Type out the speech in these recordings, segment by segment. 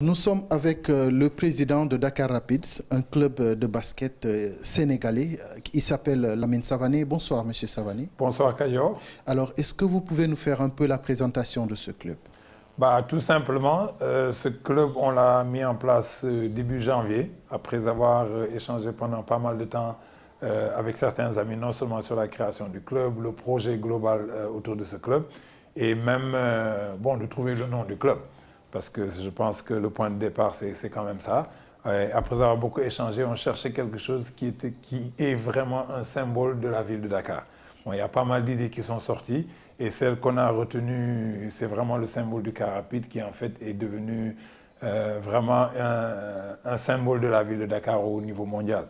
Nous sommes avec le président de Dakar Rapids, un club de basket sénégalais. Il s'appelle Lamine Savané. Bonsoir, Monsieur Savané. Bonsoir Kayor. Alors, est-ce que vous pouvez nous faire un peu la présentation de ce club? Tout simplement, ce club, on l'a mis en place début janvier, après avoir échangé pendant pas mal de temps avec certains amis, non seulement sur la création du club, le projet global autour de ce club, et même de trouver le nom du club. Parce que je pense que le point de départ, c'est quand même ça. Après avoir beaucoup échangé, on cherchait quelque chose qui est vraiment un symbole de la ville de Dakar. Bon, il y a pas mal d'idées qui sont sorties et celle qu'on a retenue, c'est vraiment le symbole du car rapide qui en fait est devenu vraiment un symbole de la ville de Dakar au niveau mondial.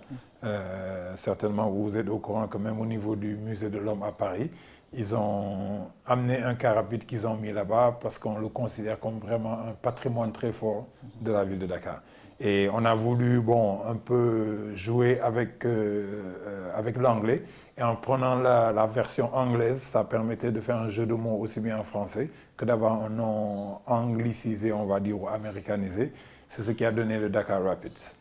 Certainement, vous êtes au courant que même au niveau du musée de l'Homme à Paris, ils ont amené un car rapide qu'ils ont mis là-bas parce qu'on le considère comme vraiment un patrimoine très fort de la ville de Dakar. Et on a voulu un peu jouer avec l'anglais. Et en prenant la version anglaise, ça permettait de faire un jeu de mots aussi bien en français que d'avoir un nom anglicisé, on va dire, ou américanisé. C'est ce qui a donné le Dakar Rapids.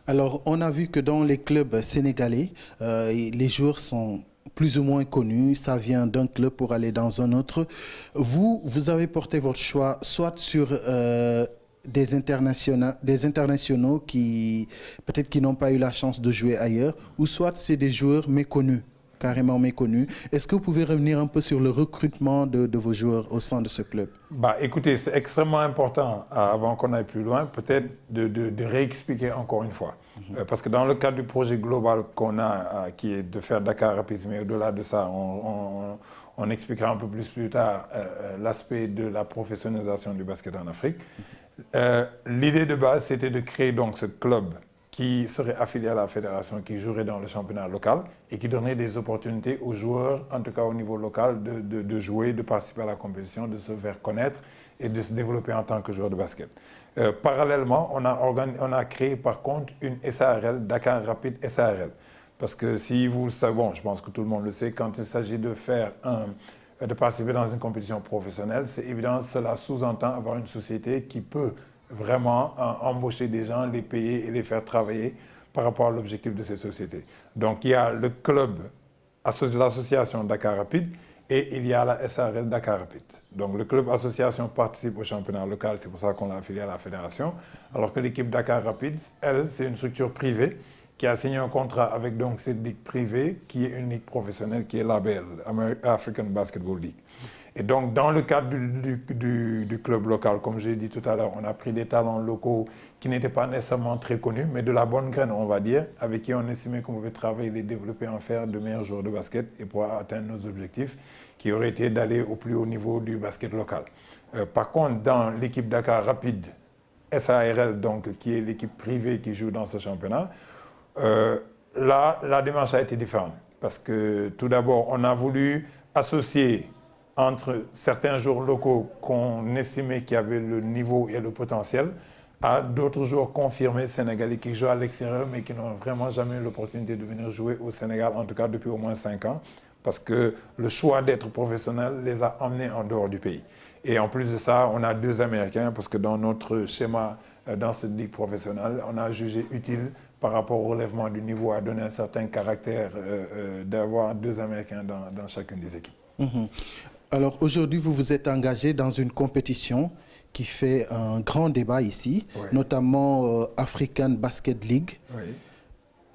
Alors, on a vu que dans les clubs sénégalais, les joueurs sont plus ou moins connus. Ça vient d'un club pour aller dans un autre. Vous avez porté votre choix soit sur des internationaux qui peut-être qui n'ont pas eu la chance de jouer ailleurs, ou soit c'est des joueurs méconnus, carrément méconnus. Est-ce que vous pouvez revenir un peu sur le recrutement de vos joueurs au sein de ce club? Écoutez, c'est extrêmement important, avant qu'on aille plus loin, peut-être de réexpliquer encore une fois. Parce que dans le cadre du projet global qu'on a, qui est de faire Dakar Rapids, mais au-delà de ça, on expliquera un peu plus tard l'aspect de la professionnalisation du basket en Afrique. L'idée de base, c'était de créer donc ce club qui serait affilié à la fédération, qui jouerait dans le championnat local et qui donnerait des opportunités aux joueurs, en tout cas au niveau local, de jouer, de participer à la compétition, de se faire connaître et de se développer en tant que joueur de basket. Parallèlement, on a créé par contre une SARL, Dakar Rapid SARL. Parce que si vous le savez, je pense que tout le monde le sait, quand il s'agit de participer dans une compétition professionnelle, c'est évident, cela sous-entend avoir une société qui peut vraiment embaucher des gens, les payer et les faire travailler par rapport à l'objectif de cette société. Donc il y a le club, l'association Dakar Rapid, et il y a la SARL Dakar Rapid. Donc le club association participe au championnat local, c'est pour ça qu'on l'a affilié à la fédération, alors que l'équipe Dakar Rapid, elle, c'est une structure privée qui a signé un contrat avec donc cette ligue privée, qui est une ligue professionnelle, qui est l'ABL, African Basketball League. Et donc, dans le cadre du club local, comme j'ai dit tout à l'heure, on a pris des talents locaux qui n'étaient pas nécessairement très connus, mais de la bonne graine, on va dire, avec qui on estimait qu'on pouvait travailler, les développer, en faire de meilleurs joueurs de basket et pouvoir atteindre nos objectifs, qui auraient été d'aller au plus haut niveau du basket local. Par contre, dans l'équipe Dakar Rapid SARL, donc, qui est l'équipe privée qui joue dans ce championnat, là, la démarche a été différente. Parce que tout d'abord, on a voulu associer entre certains joueurs locaux qu'on estimait qui avaient le niveau et le potentiel à d'autres joueurs confirmés sénégalais qui jouent à l'extérieur mais qui n'ont vraiment jamais eu l'opportunité de venir jouer au Sénégal, en tout cas depuis au moins 5 ans, parce que le choix d'être professionnel les a emmenés en dehors du pays. Et en plus de ça, on a 2 Américains, parce que dans notre schéma, dans cette ligue professionnelle, on a jugé utile par rapport au relèvement du niveau à donner un certain caractère d'avoir 2 Américains dans chacune des équipes. Alors aujourd'hui, vous vous êtes engagé dans une compétition qui fait un grand débat ici, Oui. notamment African Basket League. Oui.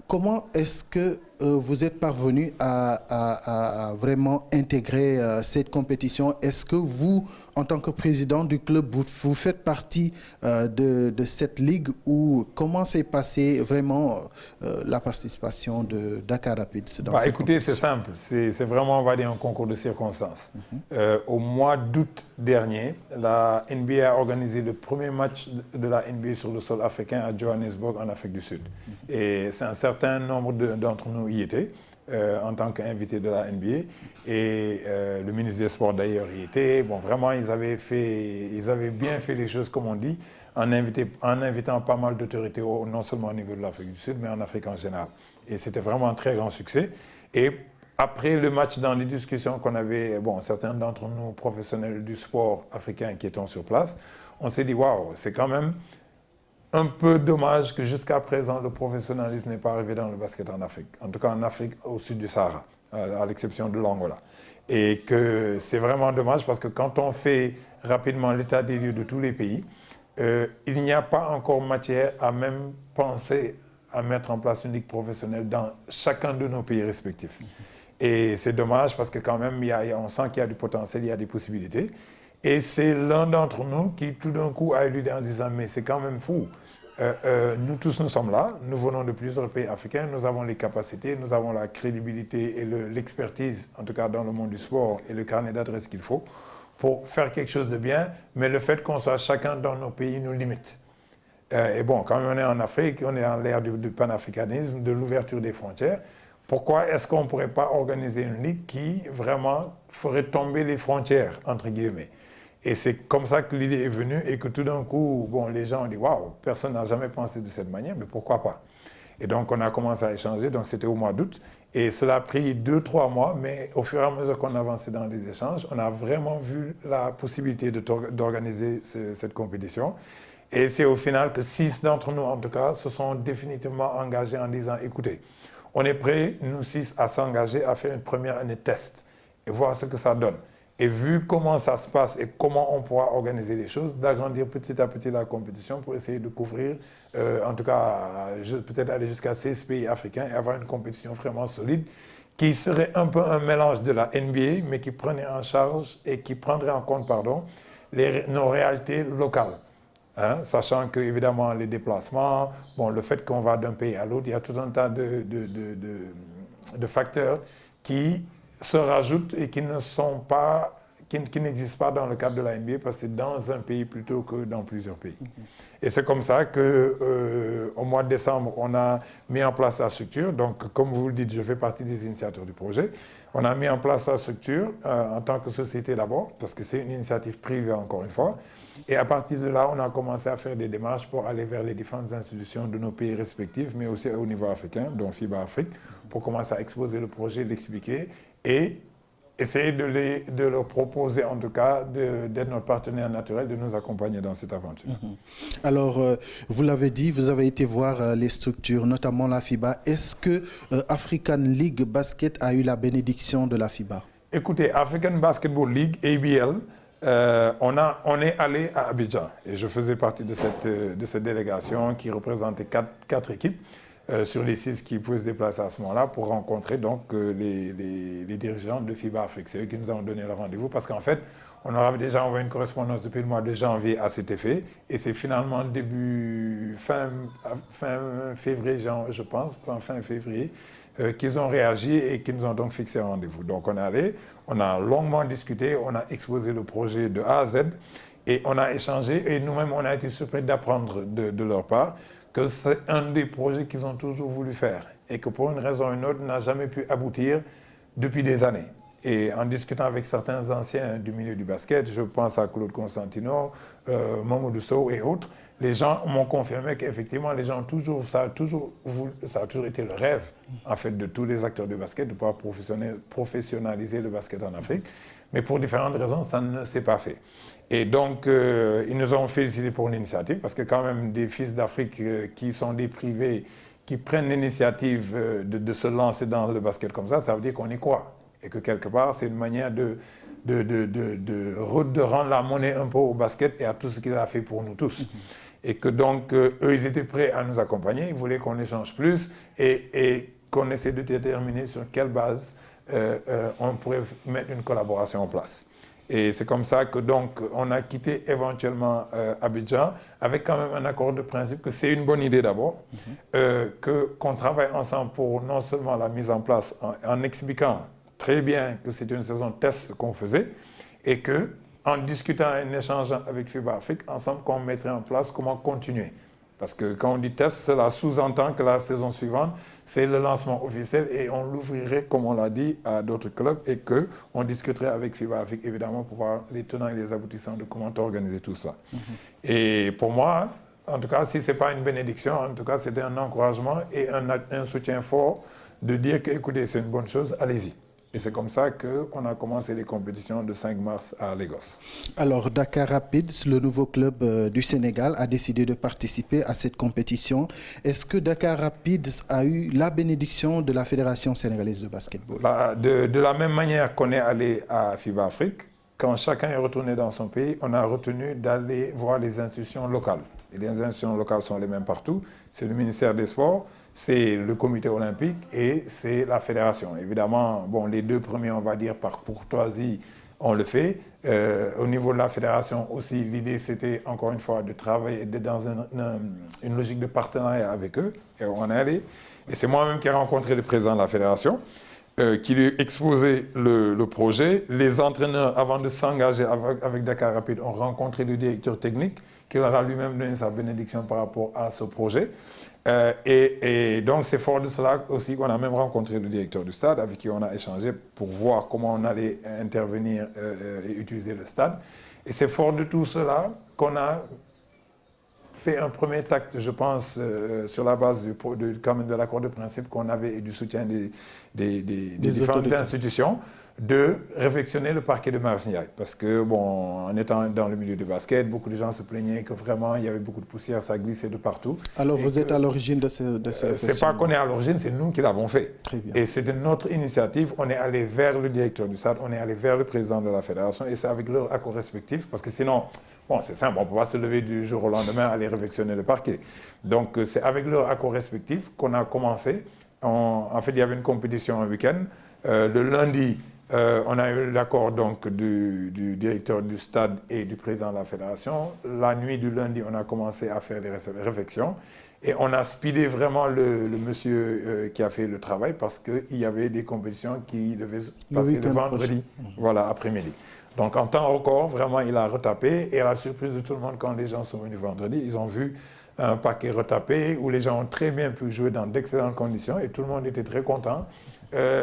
Comment est-ce que vous êtes parvenu à vraiment intégrer cette compétition? Est-ce que vous, en tant que président du club, vous faites partie de cette ligue, ou comment s'est passée vraiment la participation de Dakar Rapids dans cette Écoutez, c'est compétition? simple. C'est vraiment, on va dire, un concours de circonstances. Au mois d'août dernier, la NBA a organisé le premier match de la NBA sur le sol africain à Johannesburg, en Afrique du Sud. Et c'est un certain nombre d'entre nous y étaient, en tant qu'invités de la NBA. Et le ministre des Sports, d'ailleurs, y était. Bon, vraiment, ils avaient bien fait les choses, comme on dit, en invitant pas mal d'autorités, non seulement au niveau de l'Afrique du Sud, mais en Afrique en général. Et c'était vraiment un très grand succès. Et après le match, dans les discussions qu'on avait, certains d'entre nous, professionnels du sport africain qui étaient sur place, on s'est dit, waouh, c'est quand même un peu dommage que jusqu'à présent, le professionnalisme n'est pas arrivé dans le basket en Afrique. En tout cas, en Afrique, au sud du Sahara, à l'exception de l'Angola. Et que c'est vraiment dommage parce que quand on fait rapidement l'état des lieux de tous les pays, il n'y a pas encore matière à même penser à mettre en place une ligue professionnelle dans chacun de nos pays respectifs. Et c'est dommage parce que quand même, on sent qu'il y a du potentiel, il y a des possibilités. Et c'est l'un d'entre nous qui, tout d'un coup, a eu l'idée en disant « mais c'est quand même fou, nous tous, nous sommes là, nous venons de plusieurs pays africains, nous avons les capacités, nous avons la crédibilité et l'expertise, en tout cas dans le monde du sport, et le carnet d'adresses qu'il faut pour faire quelque chose de bien, mais le fait qu'on soit chacun dans nos pays nous limite. Et bon, quand on est en Afrique, on est dans l'ère du panafricanisme, de l'ouverture des frontières. Pourquoi est-ce qu'on ne pourrait pas organiser une ligue qui vraiment ferait tomber les frontières, entre guillemets? Et c'est comme ça que l'idée est venue et que tout d'un coup, bon, les gens ont dit « waouh, personne n'a jamais pensé de cette manière, mais pourquoi pas ?» Et donc, on a commencé à échanger, donc c'était au mois d'août. Et cela a pris 2-3 mois, mais au fur et à mesure qu'on avançait dans les échanges, on a vraiment vu la possibilité d'organiser cette compétition. Et c'est au final que 6 d'entre nous, en tout cas, se sont définitivement engagés en disant « écoutez, on est prêts, nous 6, à s'engager à faire une première année test et voir ce que ça donne. » Et vu comment ça se passe et comment on pourra organiser les choses, d'agrandir petit à petit la compétition pour essayer de couvrir, en tout cas, peut-être aller jusqu'à 16 pays africains et avoir une compétition vraiment solide qui serait un peu un mélange de la NBA, mais qui prenait en charge et qui prendrait en compte, nos réalités locales. Hein, sachant que, évidemment, les déplacements, bon, le fait qu'on va d'un pays à l'autre, il y a tout un tas de facteurs qui se rajoutent et qui ne sont pas, qui n'existent pas dans le cadre de la NBA parce que c'est dans un pays plutôt que dans plusieurs pays. Et c'est comme ça qu'au mois de décembre, on a mis en place la structure. Donc, comme vous le dites, je fais partie des initiateurs du projet. On a mis en place la structure en tant que société d'abord, parce que c'est une initiative privée encore une fois. Et à partir de là, on a commencé à faire des démarches pour aller vers les différentes institutions de nos pays respectifs, mais aussi au niveau africain, dont FIBA Afrique, pour commencer à exposer le projet, l'expliquer et essayer de leur proposer, en tout cas, d'être notre partenaire naturel, de nous accompagner dans cette aventure. Alors, vous l'avez dit, vous avez été voir les structures, notamment la FIBA. Est-ce que African League Basket a eu la bénédiction de la FIBA? Écoutez, African Basketball League, ABL, on est allé à Abidjan. Et je faisais partie de cette délégation qui représentait 4 équipes. Sur les 6 qui pouvaient se déplacer à ce moment-là pour rencontrer donc les dirigeants de FIBA Afrique. C'est eux qui nous ont donné le rendez-vous parce qu'en fait, on leur avait déjà envoyé une correspondance depuis le mois de janvier à cet effet et c'est finalement fin février, je pense, fin février, qu'ils ont réagi et qu'ils nous ont donc fixé un rendez-vous. Donc on est allé, on a longuement discuté, on a exposé le projet de A à Z et on a échangé et nous-mêmes on a été surpris d'apprendre de leur part que c'est un des projets qu'ils ont toujours voulu faire et que pour une raison ou une autre n'a jamais pu aboutir depuis des années. Et en discutant avec certains anciens du milieu du basket, je pense à Claude Constantino, Mamadou Sow et autres, les gens m'ont confirmé qu'effectivement, les gens ça a toujours été le rêve en fait, de tous les acteurs du basket de pouvoir professionnaliser le basket en Afrique. Mais pour différentes raisons, ça ne s'est pas fait. Et donc, ils nous ont félicité pour l'initiative, parce que quand même des fils d'Afrique qui sont des privés, qui prennent l'initiative de se lancer dans le basket comme ça veut dire qu'on y croit. Et que quelque part, c'est une manière de rendre la monnaie un peu au basket et à tout ce qu'il a fait pour nous tous. Et que donc, eux, ils étaient prêts à nous accompagner, ils voulaient qu'on échange plus et qu'on essaie de déterminer sur quelle base on pourrait mettre une collaboration en place. Et c'est comme ça que donc on a quitté éventuellement Abidjan avec quand même un accord de principe que c'est une bonne idée d'abord, qu'on travaille ensemble pour non seulement la mise en place en expliquant très bien que c'était une saison test qu'on faisait et que en discutant et en échangeant avec FIBA Afrique ensemble qu'on mettrait en place comment continuer. Parce que quand on dit test, cela sous-entend que la saison suivante, c'est le lancement officiel et on l'ouvrirait, comme on l'a dit, à d'autres clubs et qu'on discuterait avec FIBA Afrique, évidemment, pour voir les tenants et les aboutissants de comment organiser tout ça. Et pour moi, en tout cas, si ce n'est pas une bénédiction, en tout cas, c'était un encouragement et un soutien fort de dire que, écoutez, c'est une bonne chose, allez-y. Et c'est comme ça qu'on a commencé les compétitions de 5 mars à Lagos. Alors, Dakar Rapids, le nouveau club du Sénégal, a décidé de participer à cette compétition. Est-ce que Dakar Rapids a eu la bénédiction de la Fédération sénégalaise de basketball? De la même manière qu'on est allé à FIBA Afrique, quand chacun est retourné dans son pays, on a retenu d'aller voir les institutions locales. Et les institutions locales sont les mêmes partout. C'est le ministère des Sports, c'est le comité olympique et c'est la fédération. Évidemment, bon, les deux premiers, on va dire par courtoisie, on le fait. Au niveau de la fédération aussi, l'idée c'était encore une fois de travailler dans une logique de partenariat avec eux. Et on est allé. Et c'est moi-même qui ai rencontré le président de la fédération, qui lui a exposé le projet. Les entraîneurs, avant de s'engager avec Dakar Rapid, ont rencontré le directeur technique qui leur a lui-même donné sa bénédiction par rapport à ce projet. Et donc c'est fort de cela aussi qu'on a même rencontré le directeur du stade avec qui on a échangé pour voir comment on allait intervenir et utiliser le stade. Et c'est fort de tout cela qu'on a fait un premier acte, je pense, sur la base de l'accord de principe qu'on avait et du soutien des différentes institutions, de réfectionner le parquet de Marius Ndiaye. Parce que, bon, en étant dans le milieu du basket, beaucoup de gens se plaignaient que vraiment, il y avait beaucoup de poussière, ça glissait de partout. Alors, vous êtes à l'origine de ce réflexion? C'est pas qu'on est à l'origine, c'est nous qui l'avons fait. Très bien. Et c'était notre initiative. On est allé vers le directeur du stade, on est allé vers le président de la fédération, et c'est avec leur accord respectif, parce que sinon, bon, c'est simple, on ne peut pas se lever du jour au lendemain, aller réfectionner le parquet. Donc, c'est avec leur accord respectif qu'on a commencé. En fait, il y avait une compétition un week-end. Le lundi, on a eu l'accord donc du directeur du stade et du président de la fédération. La nuit du lundi, on a commencé à faire des réflexions. Et on a speedé vraiment le monsieur qui a fait le travail parce qu'il y avait des compétitions qui devaient passer le vendredi, voilà, après-midi. Donc en temps record, vraiment, il a retapé. Et à la surprise de tout le monde, quand les gens sont venus vendredi, ils ont vu un paquet retapé où les gens ont très bien pu jouer dans d'excellentes conditions et tout le monde était très content.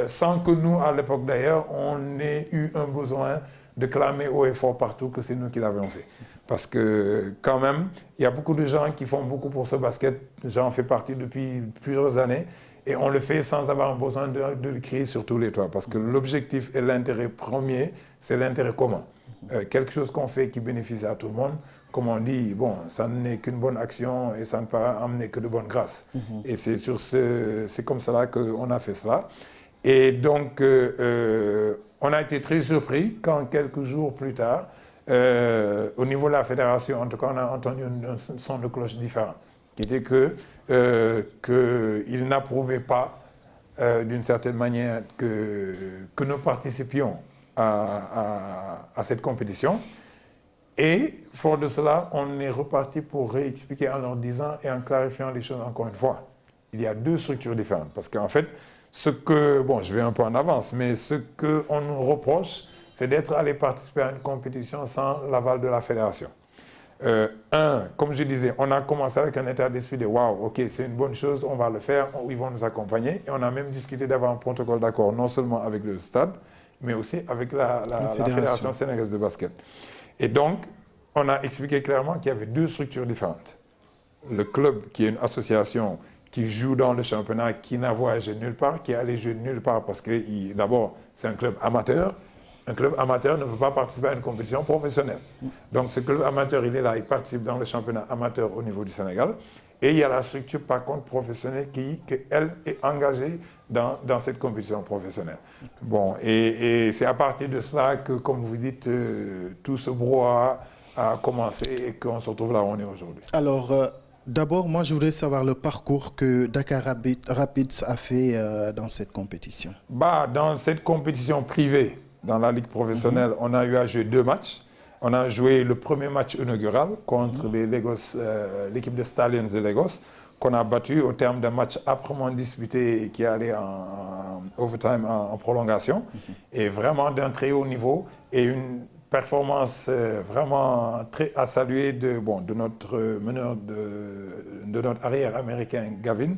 Sans que nous, à l'époque d'ailleurs, on ait eu un besoin de clamer haut et fort partout que c'est nous qui l'avions fait. Parce que quand même, il y a beaucoup de gens qui font beaucoup pour ce basket. J'en fais partie depuis plusieurs années. Et on le fait sans avoir besoin de le crier sur tous les toits. Parce que l'objectif et l'intérêt premier, c'est l'intérêt commun. Quelque chose qu'on fait qui bénéficie à tout le monde. Comme on dit, bon, ça n'est qu'une bonne action et ça ne peut amener que de bonnes grâces. Et c'est comme cela qu'on a fait cela. Et donc, on a été très surpris quand quelques jours plus tard, au niveau de la fédération, en tout cas, on a entendu un son de cloche différent, qui était qu'ils n'approuvaient pas, d'une certaine manière, que nous participions à cette compétition. Et, fort de cela, on est reparti pour réexpliquer en leur disant et en clarifiant les choses encore une fois. Il y a deux structures différentes. Parce qu'en fait, bon, je vais un peu en avance, mais ce qu'on nous reproche, c'est d'être allé participer à une compétition sans l'aval de la fédération. Comme je disais, on a commencé avec un état d'esprit de « waouh, ok, c'est une bonne chose, on va le faire, ils vont nous accompagner ». Et on a même discuté d'avoir un protocole d'accord non seulement avec le stade, mais aussi avec la Fédération sénégalaise de basket. Et donc, on a expliqué clairement qu'il y avait deux structures différentes. Le club, qui est une association qui joue dans le championnat, qui n'a voyagé nulle part, qui est allé jouer nulle part parce que, d'abord, c'est un club amateur. Un club amateur ne peut pas participer à une compétition professionnelle. Donc, ce club amateur, il est là, il participe dans le championnat amateur au niveau du Sénégal. Et il y a la structure, par contre, professionnelle qui elle, est engagée dans cette compétition professionnelle. Bon, et c'est à partir de cela que, comme vous dites, tout ce brouhaha a commencé et qu'on se retrouve là où on est aujourd'hui. Alors, d'abord, moi, je voudrais savoir le parcours que Dakar Rapids a fait dans cette compétition. Dans cette compétition privée, dans la ligue professionnelle, on a eu à jouer 2 matchs. On a joué le premier match inaugural contre l'équipe de Stallions de Lagos, qu'on a battu au terme d'un match âprement disputé et qui est allé en overtime, en prolongation, et vraiment d'un très haut niveau et une performance vraiment très à saluer de notre meneur, de notre arrière américain Gavin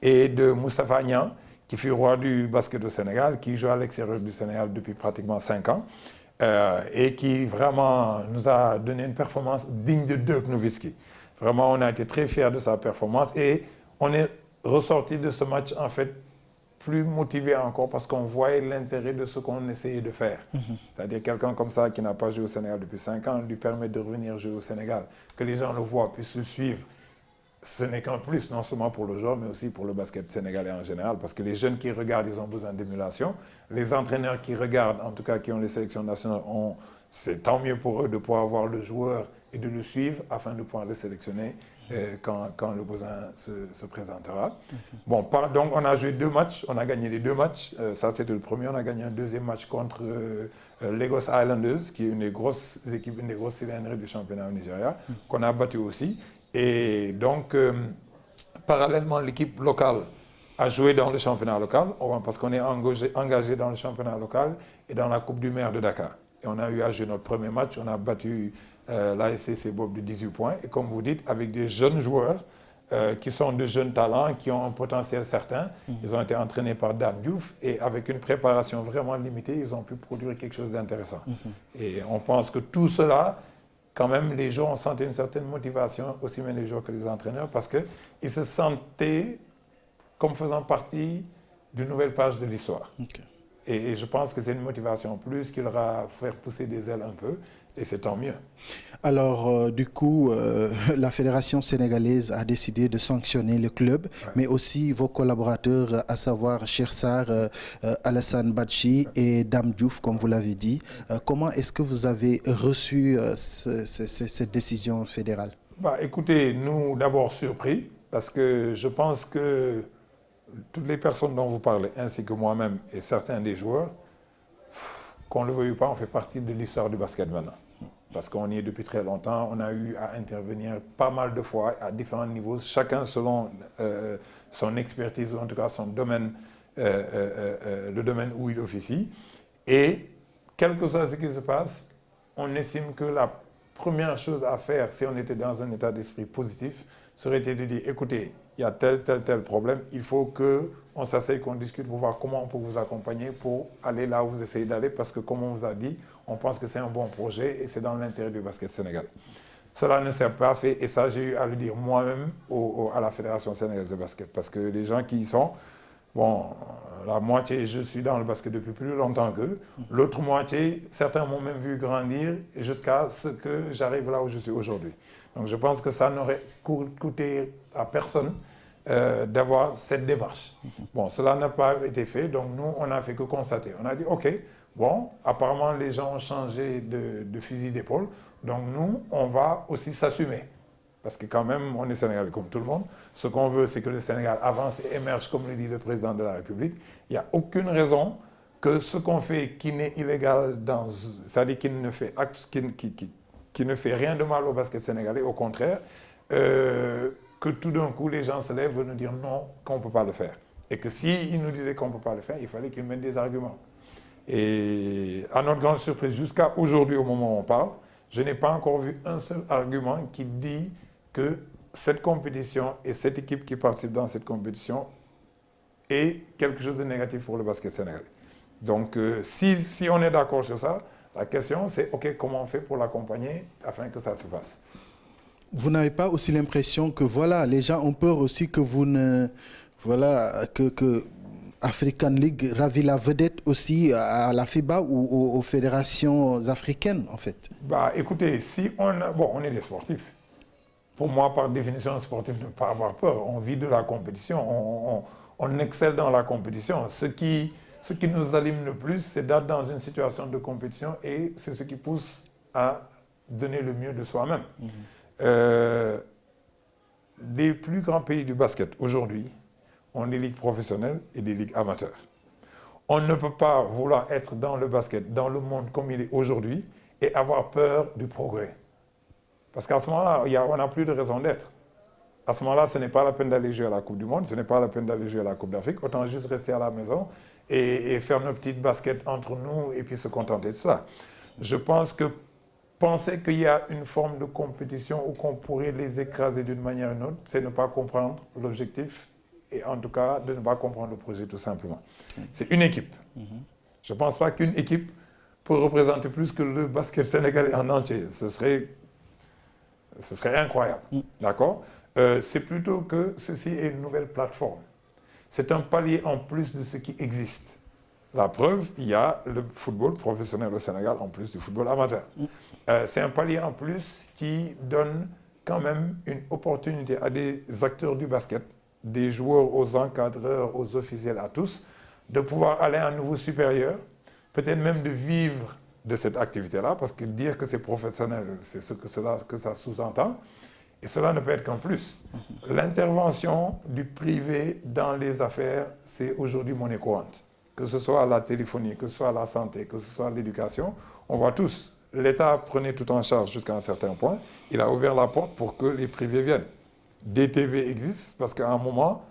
et de Moustapha Niang, qui fut roi du basket au Sénégal, qui joue à l'extérieur du Sénégal depuis pratiquement 5 ans. Et qui vraiment nous a donné une performance digne de Dirk Nowitzki. Vraiment, on a été très fiers de sa performance et on est ressorti de ce match en fait plus motivé encore parce qu'on voyait l'intérêt de ce qu'on essayait de faire. C'est-à-dire quelqu'un comme ça qui n'a pas joué au Sénégal depuis 5 ans lui permet de revenir jouer au Sénégal, que les gens le voient, puissent le suivre. Ce n'est qu'un plus, non seulement pour le joueur, mais aussi pour le basket sénégalais en général, parce que les jeunes qui regardent, ils ont besoin d'émulation. Les entraîneurs qui regardent, en tout cas qui ont les sélections nationales, c'est tant mieux pour eux de pouvoir voir le joueur et de le suivre afin de pouvoir le sélectionner quand le besoin se présentera. Bon, donc on a joué 2 matchs, on a gagné les 2 matchs. Ça, c'était le premier. On a gagné un deuxième match contre Lagos Islanders, qui est une des grosses équipes, une des grosses cylindrées du championnat au Nigeria, qu'on a battu aussi. Et donc, parallèlement, l'équipe locale a joué dans le championnat local, parce qu'on est engagé dans le championnat local et dans la Coupe du maire de Dakar. Et on a eu à jouer notre premier match, on a battu l'ASC Bob de 18 points. Et comme vous dites, avec des jeunes joueurs qui sont de jeunes talents, qui ont un potentiel certain. Ils ont été entraînés par Dame Diouf et avec une préparation vraiment limitée, ils ont pu produire quelque chose d'intéressant. Et on pense que tout cela, quand même, les joueurs ont senti une certaine motivation, aussi bien les joueurs que les entraîneurs, parce qu'ils se sentaient comme faisant partie d'une nouvelle page de l'histoire. Okay. Et je pense que c'est une motivation en plus qui leur a fait pousser des ailes un peu, et c'est tant mieux. Alors, du coup, la Fédération sénégalaise a décidé de sanctionner le club, mais aussi vos collaborateurs, à savoir Chersar, Alassane Badji et Dame Diouf, comme vous l'avez dit. Comment est-ce que vous avez reçu cette décision fédérale? Écoutez, nous, d'abord surpris, parce que je pense que toutes les personnes dont vous parlez, ainsi que moi-même et certains des joueurs, qu'on le veuille ou pas, on fait partie de l'histoire du basket maintenant. Parce qu'on y est depuis très longtemps, on a eu à intervenir pas mal de fois à différents niveaux, chacun selon son expertise ou en tout cas son domaine, le domaine où il officie. Et quel que soit ce qui se passe, on estime que la première chose à faire, si on était dans un état d'esprit positif, serait été de dire, écoutez, il y a tel problème, il faut qu'on s'asseye, qu'on discute pour voir comment on peut vous accompagner pour aller là où vous essayez d'aller, parce que comme on vous a dit, on pense que c'est un bon projet et c'est dans l'intérêt du basket sénégalais. Cela ne s'est pas fait et ça j'ai eu à le dire moi-même à la Fédération sénégalaise de basket, parce que les gens qui y sont, bon, la moitié, je suis dans le basket depuis plus longtemps qu'eux, l'autre moitié, certains m'ont même vu grandir jusqu'à ce que j'arrive là où je suis aujourd'hui. Donc je pense que ça n'aurait coûté à personne d'avoir cette démarche. Bon, cela n'a pas été fait, donc nous, on n'a fait que constater. On a dit, OK, bon, apparemment les gens ont changé de fusil d'épaule, donc nous, on va aussi s'assumer. Parce que quand même, on est Sénégalais comme tout le monde. Ce qu'on veut, c'est que le Sénégal avance et émerge, comme le dit le président de la République. Il n'y a aucune raison que ce qu'on fait qui n'est illégal, c'est-à-dire qui ne fait rien de mal au basket sénégalais, au contraire, que tout d'un coup, les gens se lèvent et nous dire non, qu'on ne peut pas le faire. Et que s'ils nous disaient qu'on ne peut pas le faire, il fallait qu'ils mettent des arguments. Et à notre grande surprise, jusqu'à aujourd'hui, au moment où on parle, je n'ai pas encore vu un seul argument qui dit que cette compétition et cette équipe qui participe dans cette compétition est quelque chose de négatif pour le basket sénégalais. Donc, si on est d'accord sur ça, la question c'est, OK, comment on fait pour l'accompagner afin que ça se fasse? Vous n'avez pas aussi l'impression que, voilà, les gens ont peur aussi que vous ne... Voilà, que African League ravit la vedette aussi à la FIBA ou aux fédérations africaines, en fait? Écoutez, si on est des sportifs. Pour moi, par définition, un sportif ne peut pas avoir peur. On vit de la compétition, on excelle dans la compétition. Ce qui nous anime le plus, c'est d'être dans une situation de compétition et c'est ce qui pousse à donner le mieux de soi-même. Les plus grands pays du basket aujourd'hui ont des ligues professionnelles et des ligues amateurs. On ne peut pas vouloir être dans le basket, dans le monde comme il est aujourd'hui, et avoir peur du progrès. Parce qu'à ce moment-là, on n'a plus de raison d'être. À ce moment-là, ce n'est pas la peine d'aller jouer à la Coupe du Monde, ce n'est pas la peine d'aller jouer à la Coupe d'Afrique, autant juste rester à la maison et faire nos petites baskets entre nous et puis se contenter de cela. Je pense que penser qu'il y a une forme de compétition ou qu'on pourrait les écraser d'une manière ou d'une autre, c'est ne pas comprendre l'objectif et en tout cas de ne pas comprendre le projet tout simplement. C'est une équipe. Je ne pense pas qu'une équipe peut représenter plus que le basket sénégalais en entier. Ce serait incroyable. D'accord? C'est plutôt que ceci est une nouvelle plateforme. c'est un palier en plus de ce qui existe. La preuve, il y a le football professionnel au Sénégal en plus du football amateur. C'est un palier en plus qui donne quand même une opportunité à des acteurs du basket, des joueurs aux encadreurs, aux officiels, à tous, de pouvoir aller à un niveau supérieur, peut-être même de vivre de cette activité-là, parce que dire que c'est professionnel, c'est ce que ça sous-entend, et cela ne peut être qu'un plus. L'intervention du privé dans les affaires, c'est aujourd'hui monnaie courante. Que ce soit la téléphonie, que ce soit la santé, que ce soit l'éducation, on voit tous. L'État prenait tout en charge jusqu'à un certain point. Il a ouvert la porte pour que les privés viennent. DTV existe parce qu'à un moment,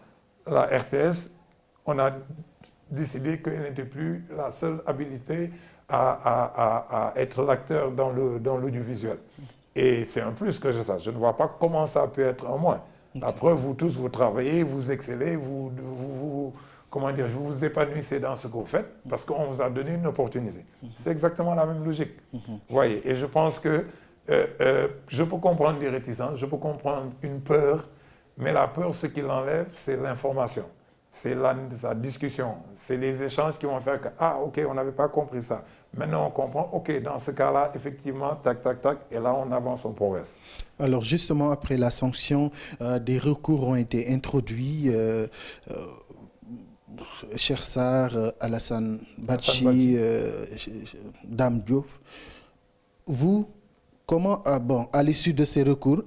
la RTS, on a décidé qu'elle n'était plus la seule habilité à être l'acteur dans l'audiovisuel. Et c'est un plus que je sache. Je ne vois pas comment ça peut être un moins. Après, vous tous, vous travaillez, vous excellez, comment dire, vous vous épanouissez dans ce que vous faites parce qu'on vous a donné une opportunité. C'est exactement la même logique. Vous voyez, et je pense que je peux comprendre des réticences, je peux comprendre une peur, mais la peur, ce qui l'enlève, c'est l'information. C'est la discussion, c'est les échanges qui vont faire que, ah, ok, on n'avait pas compris ça. Maintenant, on comprend, ok, dans ce cas-là, effectivement, tac, tac, tac, et là, on avance, on progresse. Alors, justement, après la sanction, des recours ont été introduits. Cheikh Sarr, Alassane Badji, Dame Diouf. Vous, comment, à l'issue de ces recours,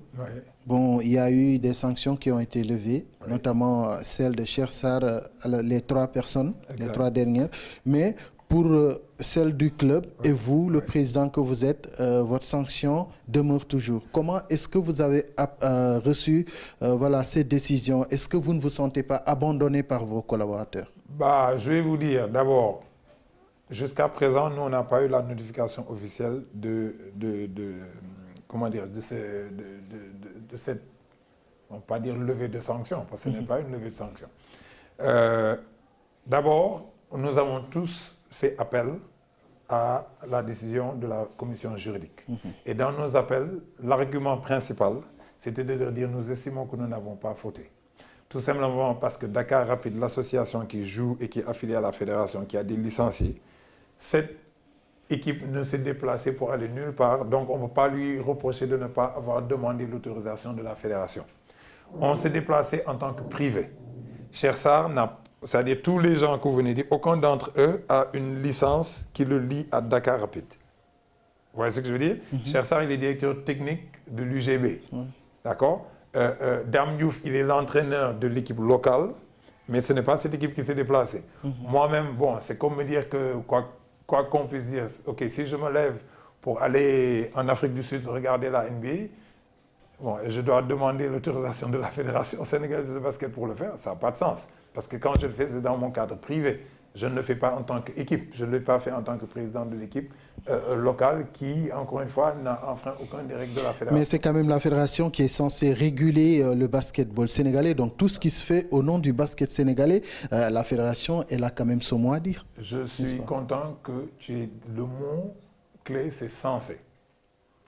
bon, il y a eu des sanctions qui ont été levées, notamment celle de Cheikh Sarr, les 3 personnes, les 3 dernières, mais pour celle du club et vous, le président que vous êtes, votre sanction demeure toujours. Comment est-ce que vous avez reçu voilà, ces décisions? Est-ce que vous ne vous sentez pas abandonné par vos collaborateurs? Je vais vous dire, d'abord, jusqu'à présent, nous, on n'a pas eu la notification officielle comment dire, de cette, on ne va pas dire levée de sanctions, parce que ce n'est pas une levée de sanctions. D'abord, nous avons tous fait appel à la décision de la commission juridique. Et dans nos appels, l'argument principal, c'était de leur dire nous estimons que nous n'avons pas fauté. Tout simplement parce que Dakar Rapide, l'association qui joue et qui est affiliée à la fédération, qui a des licenciés, cette équipe ne s'est déplacée pour aller nulle part, donc on ne peut pas lui reprocher de ne pas avoir demandé l'autorisation de la fédération. On s'est déplacé en tant que privé. Cheikh Sarr n'a, c'est-à-dire tous les gens que vous venez de dire, aucun d'entre eux a une licence qui le lie à Dakar Rapide. Vous voyez ce que je veux dire? Cheikh Sarr, il est directeur technique de l'UGB. D'accord? Dame Diouf, il est l'entraîneur de l'équipe locale, mais ce n'est pas cette équipe qui s'est déplacée. Moi-même, bon, c'est comme me dire que, quoi qu'on puisse dire, ok, si je me lève pour aller en Afrique du Sud regarder la NBA, bon, je dois demander l'autorisation de la Fédération sénégalaise de basket pour le faire, ça n'a pas de sens. Parce que quand je le fais, c'est dans mon cadre privé. Je ne le fais pas en tant qu'équipe. Je ne l'ai pas fait en tant que président de l'équipe locale qui, encore une fois, n'a enfreint aucun des règles de la fédération. Mais c'est quand même la fédération qui est censée réguler le basketball sénégalais. Donc tout ce qui se fait au nom du basket sénégalais, la fédération, elle a quand même son mot à dire. Je suis content que tu aies le mot clé, c'est censé.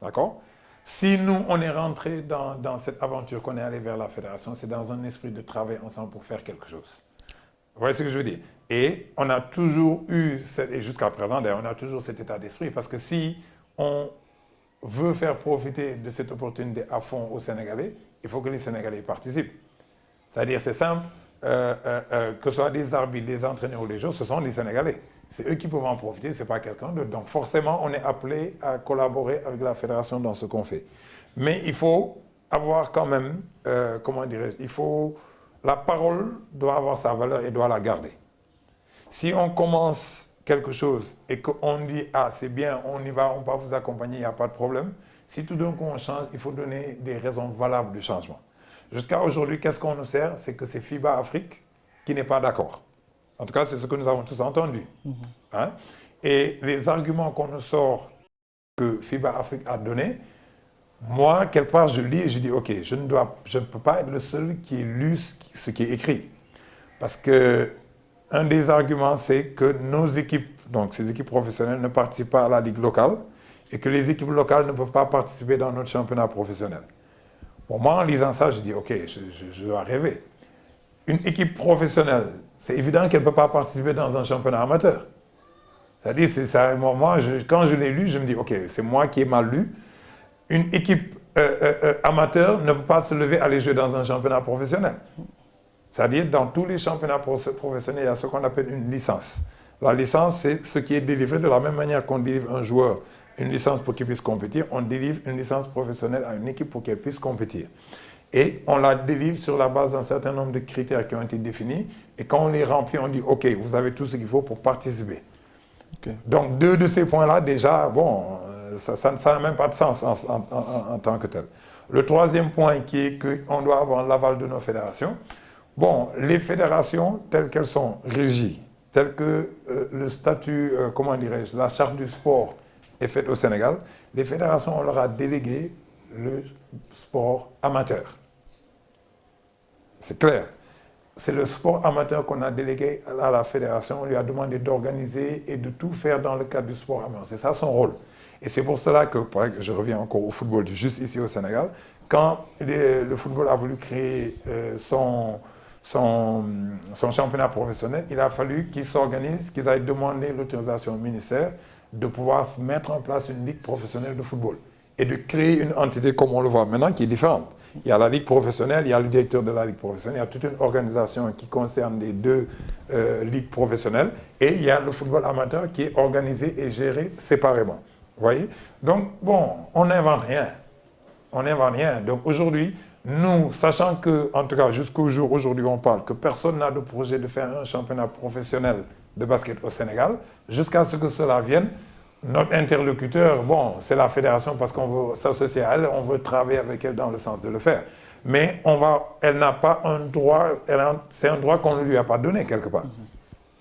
D'accord? Si nous, on est rentré dans cette aventure qu'on est allé vers la fédération, c'est dans un esprit de travail ensemble pour faire quelque chose. Vous voyez ce que je veux dire? Et on a toujours eu, et jusqu'à présent d'ailleurs, on a toujours cet état d'esprit, parce que si on veut faire profiter de cette opportunité à fond aux Sénégalais, il faut que les Sénégalais participent. C'est-à-dire, c'est simple, que ce soit des arbitres, des entraîneurs ou les joueurs, ce sont les Sénégalais. C'est eux qui peuvent en profiter, ce n'est pas quelqu'un d'autre. Donc forcément, on est appelé à collaborer avec la fédération dans ce qu'on fait. Mais il faut avoir quand même, comment dirais-je, la parole doit avoir sa valeur et doit la garder. Si on commence quelque chose et qu'on dit « Ah, c'est bien, on y va, on va vous accompagner, il n'y a pas de problème », si tout d'un coup on change, il faut donner des raisons valables du changement. Jusqu'à aujourd'hui, qu'est-ce qu'on nous sert? C'est que c'est FIBA Afrique qui n'est pas d'accord. En tout cas, c'est ce que nous avons tous entendu. Hein? Et les arguments qu'on nous sort que FIBA Afrique a donnés, moi, quelque part, je lis et je dis, OK, je ne peux pas être le seul qui ait lu ce qui est écrit. Parce que un des arguments, c'est que nos équipes, donc ces équipes professionnelles, ne participent pas à la ligue locale et que les équipes locales ne peuvent pas participer dans notre championnat professionnel. Pour moi, en lisant ça, je dis, OK, je dois rêver. Une équipe professionnelle, c'est évident qu'elle ne peut pas participer dans un championnat amateur. C'est-à-dire, c'est ça, moi, quand je l'ai lu, je me dis, OK, c'est moi qui ai mal lu. Une équipe amateur ne peut pas se lever à aller jouer dans un championnat professionnel. C'est-à-dire, dans tous les championnats professionnels, il y a ce qu'on appelle une licence. La licence, c'est ce qui est délivré de la même manière qu'on délivre un joueur une licence pour qu'il puisse compétir, on délivre une licence professionnelle à une équipe pour qu'elle puisse compétir. Et on la délivre sur la base d'un certain nombre de critères qui ont été définis. Et quand on les remplit, on dit, OK, vous avez tout ce qu'il faut pour participer. Okay. Donc, deux de ces points-là, déjà, bon, ça n'a même pas de sens en tant que tel. Le troisième point qui est qu'on doit avoir l'aval de nos fédérations. Bon, les fédérations, telles qu'elles sont régies, telles que le statut, comment dirais-je, la charte du sport est faite au Sénégal, les fédérations, on leur a délégué le sport amateur. C'est clair. C'est le sport amateur qu'on a délégué à la fédération. On lui a demandé d'organiser et de tout faire dans le cadre du sport amateur. C'est ça son rôle. Et c'est pour cela que, je reviens encore au football, juste ici au Sénégal, quand le football a voulu créer son championnat professionnel, il a fallu qu'ils s'organisent, qu'ils aillent demander l'autorisation au ministère de pouvoir mettre en place une ligue professionnelle de football et de créer une entité comme on le voit maintenant qui est différente. Il y a la ligue professionnelle, il y a le directeur de la ligue professionnelle, il y a toute une organisation qui concerne les deux ligues professionnelles et il y a le football amateur qui est organisé et géré séparément. Vous voyez? Donc, bon, on n'invente rien. On n'invente rien. Donc aujourd'hui, nous, sachant que, en tout cas, jusqu'au jour aujourd'hui, on parle que personne n'a de projet de faire un championnat professionnel de basket au Sénégal, jusqu'à ce que cela vienne, notre interlocuteur, bon, c'est la fédération parce qu'on veut s'associer à elle, on veut travailler avec elle dans le sens de le faire. Mais elle n'a pas un droit, c'est un droit qu'on ne lui a pas donné quelque part.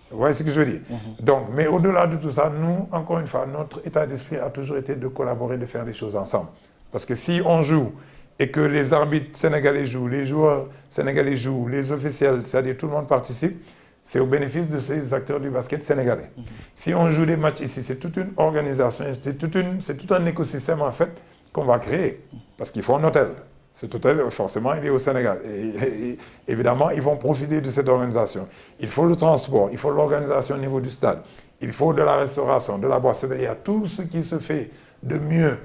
Vous voyez ce que je veux dire? Donc, mais au-delà de tout ça, nous, encore une fois, notre état d'esprit a toujours été de collaborer, de faire les choses ensemble. Parce que si on joue et que les arbitres sénégalais jouent, les joueurs sénégalais jouent, les officiels, c'est-à-dire tout le monde participe, c'est au bénéfice de ces acteurs du basket sénégalais. Si on joue des matchs ici, c'est toute une organisation, c'est tout un écosystème en fait qu'on va créer. Parce qu'il faut un hôtel. Cet hôtel, forcément, il est au Sénégal. Et évidemment, ils vont profiter de cette organisation. Il faut le transport, il faut l'organisation au niveau du stade, il faut de la restauration, de la boisson. Il y a tout ce qui se fait de mieux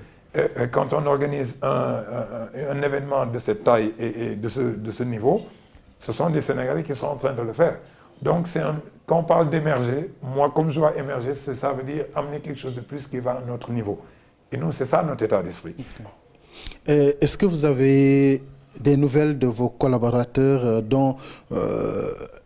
quand on organise un événement de cette taille et de ce niveau. Ce sont des Sénégalais qui sont en train de le faire. Donc, quand on parle d'émerger, moi, comme je vois émerger, ça veut dire amener quelque chose de plus qui va à un autre niveau. Et nous, c'est ça notre état d'esprit. Okay. Est-ce que vous avez des nouvelles de vos collaborateurs dont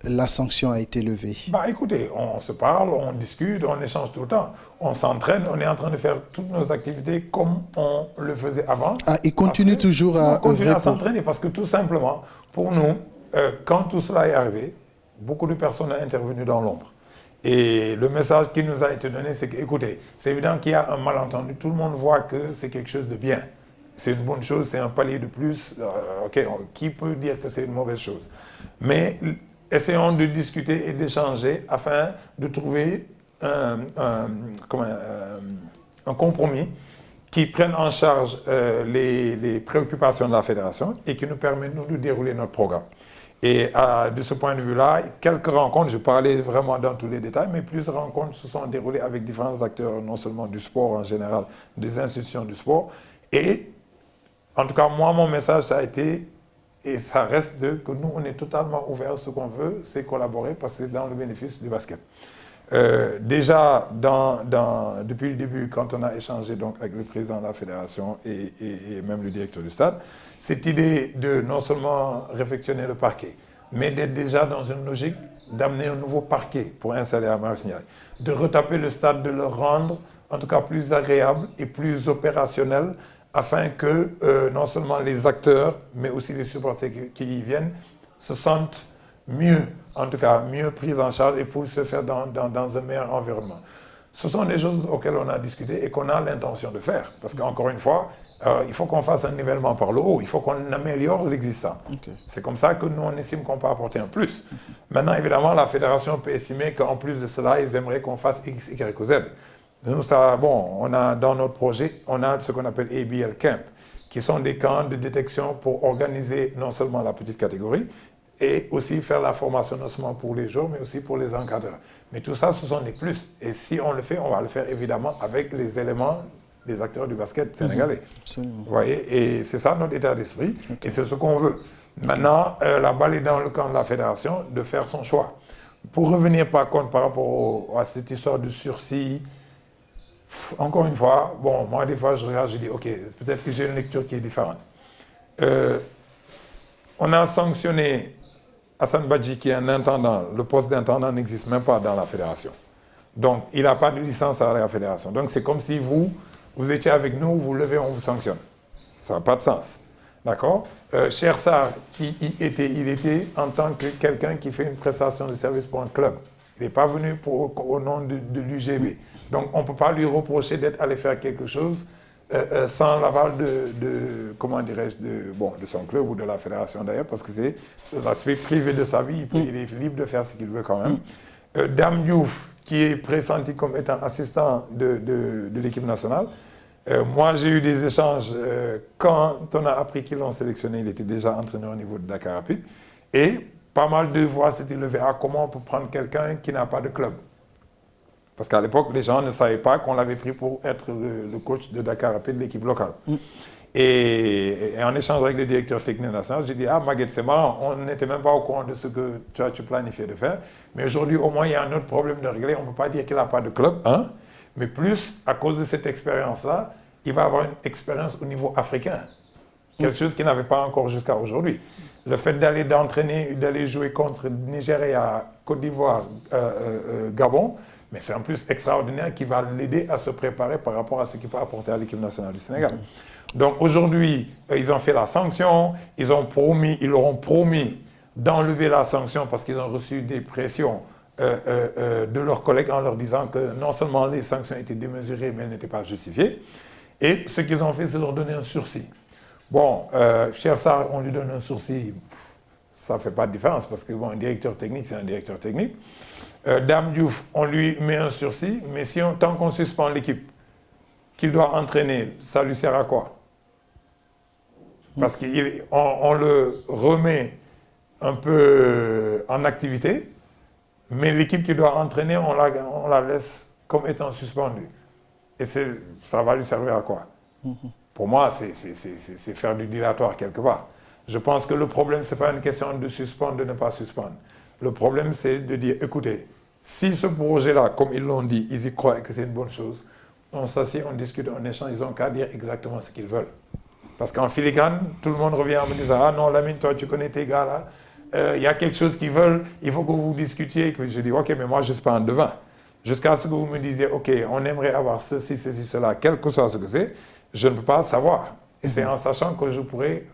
la sanction a été levée? Bah, écoutez, on se parle, on discute, on échange tout le temps. On s'entraîne, on est en train de faire toutes nos activités comme on le faisait avant. Ah, ils continuent toujours à... On continue à s'entraîner parce que tout simplement, pour nous, quand tout cela est arrivé, beaucoup de personnes ont intervenu dans l'ombre. Et le message qui nous a été donné, c'est que, écoutez, c'est évident qu'il y a un malentendu. Tout le monde voit que c'est quelque chose de bien. C'est une bonne chose, c'est un palier de plus. Qui peut dire que c'est une mauvaise chose? Mais essayons de discuter et d'échanger afin de trouver un compromis qui prenne en charge les préoccupations de la fédération et qui nous permette, nous, de dérouler notre programme. Et de ce point de vue-là, quelques rencontres, je parlais vraiment dans tous les détails, mais plusieurs rencontres se sont déroulées avec différents acteurs, non seulement du sport en général, des institutions du sport. Et en tout cas, moi, mon message, ça a été, et ça reste que nous, on est totalement ouverts. Ce qu'on veut, c'est collaborer parce que c'est dans le bénéfice du basket. Déjà, depuis le début, quand on a échangé donc, avec le président de la fédération et même le directeur du stade, cette idée de non seulement réfectionner le parquet, mais d'être déjà dans une logique d'amener un nouveau parquet pour installer à Marseille, de retaper le stade, de le rendre en tout cas plus agréable et plus opérationnel, afin que non seulement les acteurs, mais aussi les supporters qui y viennent se sentent mieux, en tout cas mieux pris en charge et pour se faire dans un meilleur environnement. Ce sont des choses auxquelles on a discuté et qu'on a l'intention de faire. Parce qu'encore une fois, il faut qu'on fasse un nivellement par le haut, il faut qu'on améliore l'existant. Okay. C'est comme ça que nous, on estime qu'on peut apporter un plus. Maintenant, évidemment, la fédération peut estimer qu'en plus de cela, ils aimeraient qu'on fasse X, Y ou Z. Nous, ça, bon, on a dans notre projet, on a ce qu'on appelle ABL Camp, qui sont des camps de détection pour organiser non seulement la petite catégorie, et aussi faire la formation non seulement pour les joueurs, mais aussi pour les encadreurs. Mais tout ça, ce sont des plus. Et si on le fait, on va le faire évidemment avec les éléments des acteurs du basket sénégalais. Absolument. Vous voyez, et c'est ça notre état d'esprit, et c'est ce qu'on veut. Maintenant, la balle est dans le camp de la fédération de faire son choix. Pour revenir par contre par rapport à cette histoire de sursis, encore une fois, bon, moi des fois je regarde, je dis ok, peut-être que j'ai une lecture qui est différente. On a sanctionné Hassan Badji qui est un intendant. Le poste d'intendant n'existe même pas dans la fédération. Donc il n'a pas de licence à la fédération. Donc c'est comme si vous étiez avec nous, vous levez, on vous sanctionne. Ça n'a pas de sens. D'accord? Cheikh Sarr, qui il était en tant que quelqu'un qui fait une prestation de service pour un club. Il n'est pas venu au nom de l'UGB. Donc on ne peut pas lui reprocher d'être allé faire quelque chose sans l'aval comment dirais-je, de son club ou de la fédération d'ailleurs, parce que c'est l'aspect privé de sa vie, il est libre de faire ce qu'il veut quand même. Dame Diouf, qui est pressenti comme étant assistant de l'équipe nationale, moi j'ai eu des échanges, quand on a appris qu'ils l'ont sélectionné, il était déjà entraîneur au niveau de Dakar Rapide, et pas mal de voix s'étaient levées, comment on peut prendre quelqu'un qui n'a pas de club? Parce qu'à l'époque, les gens ne savaient pas qu'on l'avait pris pour être le coach de Dakar Rapide, l'équipe locale. Et en échange avec le directeur technique national, j'ai dit, ah Maguette, c'est marrant, on n'était même pas au courant de ce que tu planifiais de faire. Mais aujourd'hui, au moins, il y a un autre problème de régler. On ne peut pas dire qu'il n'a pas de club, hein, mais plus, à cause de cette expérience-là, il va avoir une expérience au niveau africain. Quelque chose qu'il n'avait pas encore jusqu'à aujourd'hui. Le fait d'aller jouer contre Nigeria, Côte d'Ivoire, Gabon, mais c'est en plus extraordinaire qui va l'aider à se préparer par rapport à ce qu'il peut apporter à l'équipe nationale du Sénégal. Donc aujourd'hui, ils ont fait la sanction, ils leur ont promis d'enlever la sanction parce qu'ils ont reçu des pressions de leurs collègues en leur disant que non seulement les sanctions étaient démesurées, mais elles n'étaient pas justifiées. Et ce qu'ils ont fait, c'est leur donner un sursis. Bon, Cheikh Sarr, on lui donne un sursis, ça ne fait pas de différence parce que bon, un directeur technique, c'est un directeur technique. Dame Diouf, on lui met un sursis, mais tant qu'on suspend l'équipe, qu'il doit entraîner, ça lui sert à quoi? Parce qu'on le remet un peu en activité, mais l'équipe qui doit entraîner, on la laisse comme étant suspendue. Et ça va lui servir à quoi? Pour moi, c'est faire du dilatoire quelque part. Je pense que le problème, ce n'est pas une question de suspendre, de ne pas suspendre. Le problème, c'est de dire, écoutez, si ce projet-là, comme ils l'ont dit, ils y croient et que c'est une bonne chose, on s'assied, on discute, on échange, ils n'ont qu'à dire exactement ce qu'ils veulent. Parce qu'en filigrane, tout le monde revient en me disant, ah non, Lamine, toi, tu connais tes gars là, il y a quelque chose qu'ils veulent, il faut que vous discutiez. Je dis, ok, mais moi, je ne suis pas un devin. Jusqu'à ce que vous me disiez, ok, on aimerait avoir ceci, cela, quel que soit ce que c'est, je ne peux pas savoir. Et c'est en sachant que je pourrais,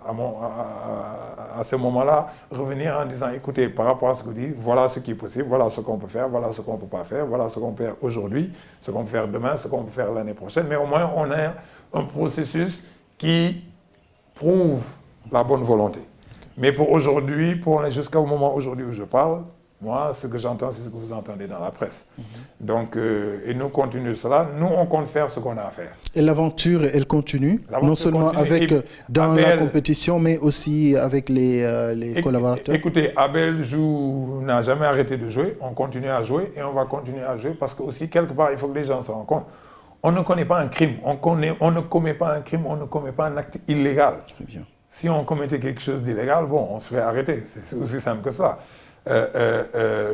à ce moment-là, revenir en disant, écoutez, par rapport à ce que vous dites, voilà ce qui est possible, voilà ce qu'on peut faire, voilà ce qu'on ne peut pas faire, voilà ce qu'on peut faire aujourd'hui, ce qu'on peut faire demain, ce qu'on peut faire l'année prochaine. Mais au moins, on a un processus qui prouve la bonne volonté. Mais pour aujourd'hui, jusqu'au moment aujourd'hui où je parle, moi, ce que j'entends, c'est ce que vous entendez dans la presse. Donc, et nous continuons cela. Nous, on compte faire ce qu'on a à faire. Et l'aventure, elle continue, non seulement dans la compétition, mais aussi avec les collaborateurs. Écoutez, Abel n'a jamais arrêté de jouer. On continue à jouer et on va continuer à jouer parce que aussi, quelque part, il faut que les gens se rendent compte. On ne connaît pas un crime. On ne commet pas un crime, on ne commet pas un acte illégal. Très bien. Si on commettait quelque chose d'illégal, bon, on se fait arrêter. C'est aussi simple que cela.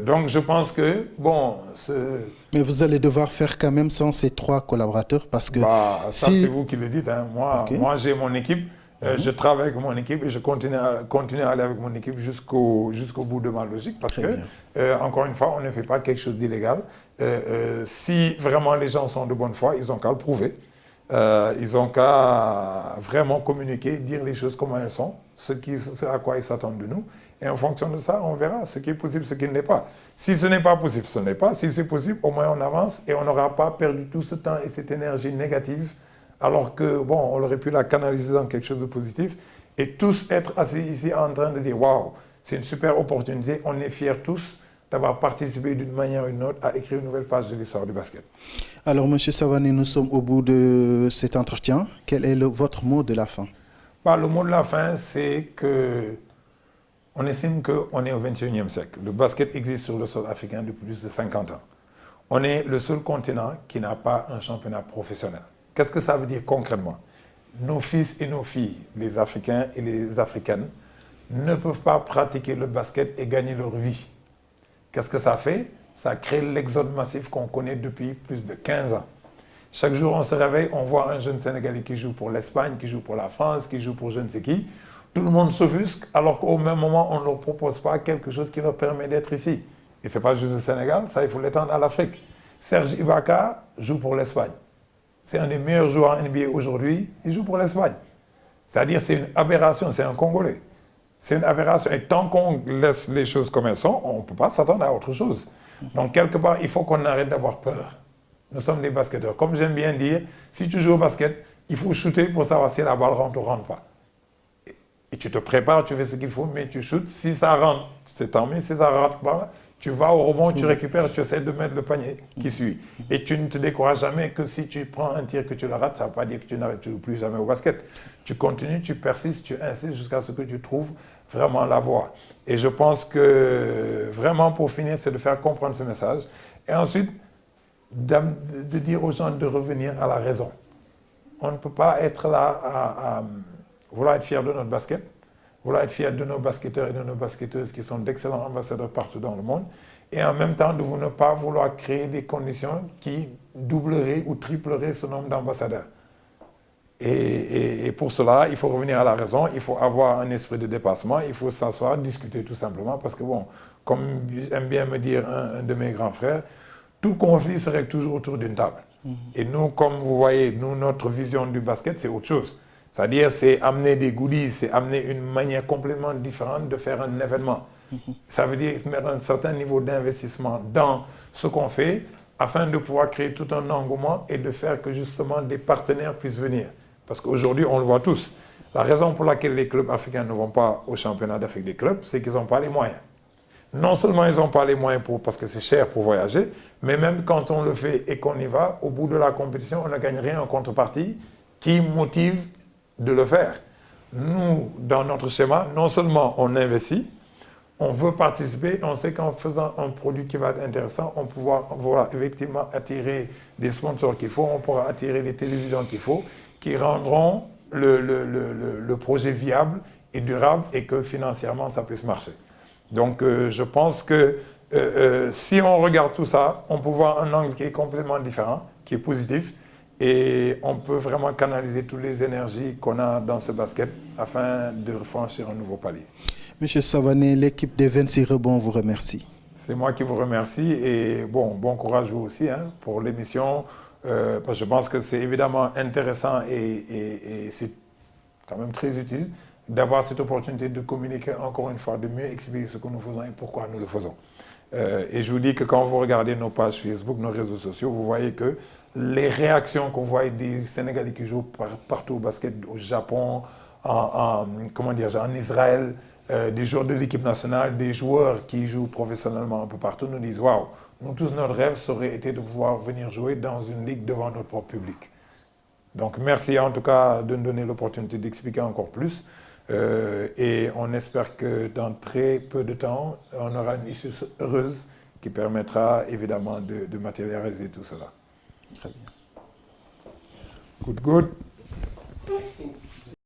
Donc je pense que, bon... Mais vous allez devoir faire quand même sans ces 3 collaborateurs parce que... ça, c'est vous qui le dites. Hein. Moi j'ai mon équipe, je travaille avec mon équipe et je continue à aller avec mon équipe jusqu'au bout de ma logique parce que, encore une fois, on ne fait pas quelque chose d'illégal. Si vraiment les gens sont de bonne foi, ils ont qu'à le prouver. Ils ont qu'à vraiment communiquer, dire les choses comme elles sont, ce à quoi ils s'attendent de nous. Et en fonction de ça, on verra ce qui est possible, ce qui ne l'est pas. Si ce n'est pas possible, ce n'est pas. Si c'est possible, au moins on avance et on n'aura pas perdu tout ce temps et cette énergie négative, alors que, bon, on aurait pu la canaliser dans quelque chose de positif et tous être assis ici en train de dire « Waouh, c'est une super opportunité, on est fiers tous d'avoir participé d'une manière ou d'une autre à écrire une nouvelle page de l'histoire du basket. » Alors, M. Savané, nous sommes au bout de cet entretien. Quel est votre mot de la fin? Le mot de la fin, c'est que On estime qu'on est au XXIe siècle. Le basket existe sur le sol africain depuis plus de 50 ans. On est le seul continent qui n'a pas un championnat professionnel. Qu'est-ce que ça veut dire concrètement? Nos fils et nos filles, les Africains et les Africaines, ne peuvent pas pratiquer le basket et gagner leur vie. Qu'est-ce que ça fait? Ça crée l'exode massif qu'on connaît depuis plus de 15 ans. Chaque jour, on se réveille, on voit un jeune Sénégalais qui joue pour l'Espagne, qui joue pour la France, qui joue pour je ne sais qui. Tout le monde s'offusque, alors qu'au même moment, on ne leur propose pas quelque chose qui leur permet d'être ici. Et ce n'est pas juste le Sénégal, ça, il faut l'étendre à l'Afrique. Serge Ibaka joue pour l'Espagne. C'est un des meilleurs joueurs en NBA aujourd'hui, il joue pour l'Espagne. C'est-à-dire, c'est une aberration, c'est un Congolais. C'est une aberration. Et tant qu'on laisse les choses comme elles sont, on ne peut pas s'attendre à autre chose. Donc, quelque part, il faut qu'on arrête d'avoir peur. Nous sommes des basketteurs. Comme j'aime bien dire, si tu joues au basket, il faut shooter pour savoir si la balle rentre ou rentre pas. Et tu te prépares, tu fais ce qu'il faut, mais tu shootes. Si ça rentre, c'est tant mieux. Si ça ne rentre pas, tu vas au rebond, tu récupères, tu essaies de mettre le panier qui suit. Et tu ne te décourages jamais que si tu prends un tir que tu le rates, ça ne veut pas dire que tu n'arrêtes plus jamais au basket. Tu continues, tu persistes, tu insistes jusqu'à ce que tu trouves vraiment la voie. Et je pense que vraiment pour finir, c'est de faire comprendre ce message. Et ensuite, de dire aux gens de revenir à la raison. On ne peut pas être là à vouloir être fier de notre basket, vouloir être fier de nos basketteurs et de nos basketteuses qui sont d'excellents ambassadeurs partout dans le monde, et en même temps de ne pas vouloir créer des conditions qui doubleraient ou tripleraient ce nombre d'ambassadeurs. Et pour cela, il faut revenir à la raison, il faut avoir un esprit de dépassement, il faut s'asseoir, discuter tout simplement, parce que bon, comme aime bien me dire un de mes grands frères, tout conflit serait toujours autour d'une table. Et nous, comme vous voyez, nous, notre vision du basket, c'est autre chose. C'est-à-dire, c'est amener des goodies, c'est amener une manière complètement différente de faire un événement. Ça veut dire mettre un certain niveau d'investissement dans ce qu'on fait afin de pouvoir créer tout un engouement et de faire que justement des partenaires puissent venir. Parce qu'aujourd'hui, on le voit tous. La raison pour laquelle les clubs africains ne vont pas au championnat d'Afrique des clubs, c'est qu'ils n'ont pas les moyens. Non seulement ils n'ont pas les moyens parce que c'est cher pour voyager, mais même quand on le fait et qu'on y va, au bout de la compétition, on ne gagne rien en contrepartie qui motive de le faire. Nous, dans notre schéma, non seulement on investit, on veut participer, on sait qu'en faisant un produit qui va être intéressant, on pourra effectivement attirer des sponsors qu'il faut, on pourra attirer les télévisions qu'il faut, qui rendront le projet viable et durable et que financièrement ça puisse marcher. Donc je pense que si on regarde tout ça, on peut voir un angle qui est complètement différent, qui est positif, et on peut vraiment canaliser toutes les énergies qu'on a dans ce basket afin de franchir un nouveau palier. Monsieur Savané, l'équipe des 26 rebonds vous remercie. C'est moi qui vous remercie et bon courage vous aussi pour l'émission, parce que je pense que c'est évidemment intéressant et c'est quand même très utile d'avoir cette opportunité de communiquer encore une fois, de mieux expliquer ce que nous faisons et pourquoi nous le faisons. Et je vous dis que quand vous regardez nos pages Facebook, nos réseaux sociaux, vous voyez que les réactions qu'on voit des Sénégalais qui jouent partout au basket, au Japon, en Israël, des joueurs de l'équipe nationale, des joueurs qui jouent professionnellement un peu partout, nous disent « Waouh, nous tous, notre rêve serait été de pouvoir venir jouer dans une ligue devant notre propre public. » Donc merci en tout cas de nous donner l'opportunité d'expliquer encore plus. Et on espère que dans très peu de temps, on aura une issue heureuse qui permettra évidemment de matérialiser tout cela. Très bien. Good.